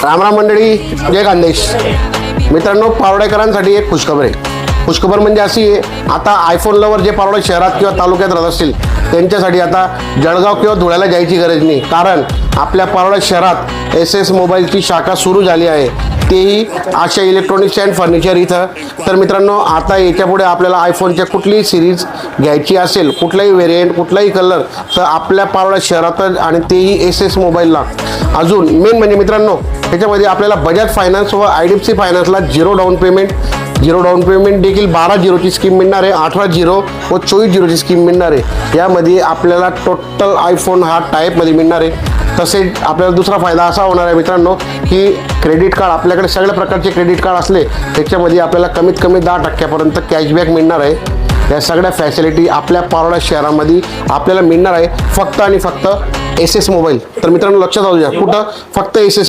रामराम मंडळी, जय खानदेश. मित्रांनो, पारोडेकरांसाठी एक खुशखबर आहे. खुशखबर म्हणजे अशी आहे, आता आयफोन लवर जे पारोडे शहरात किंवा तालुक्यात राहत असतील त्यांच्यासाठी आता जळगाव किंवा धुळ्याला जायची गरज नाही, कारण आपल्या पारोडे शहरात SS मोबाईलची शाखा सुरू झाली आहे, तेही आशा इलेक्ट्रॉनिक्स अँड फर्निचर इथं. तर मित्रांनो, आता याच्यापुढे आपल्याला आयफोनच्या कुठलीही सिरीज घ्यायची असेल, कुठलाही व्हेरियंट, कुठलाही कलर, तर आपल्या पारोडे शहरातच, आणि तेही SS मोबाईलला. अजून मेन म्हणजे मित्रांनो, त्याच्यामध्ये आपल्याला बजाज फायनान्स व IDFC फायनान्सला झिरो डाऊन पेमेंट देखील 12/0ची स्कीम मिळणार आहे, 18/0 व 24/0ची स्कीम मिळणार आहे. यामध्ये आपल्याला टोटल आयफोन हा टाईपमध्ये मिळणार आहे. तसेच आपल्याला दुसरा फायदा असा होणार आहे मित्रांनो, की क्रेडिट कार्ड, आपल्याकडे सगळ्या प्रकारचे क्रेडिट कार्ड असले त्याच्यामध्ये आपल्याला कमीत कमी 10% कॅशबॅक मिळणार आहे. या सगळ्या फॅसिलिटी आपल्या पारोडा शहरामध्ये आपल्याला मिळणार आहे, फक्त आणि फक्त SS मोबाईल. तर मित्रांनो, लक्षात असू द्या, कुठं फक्त SS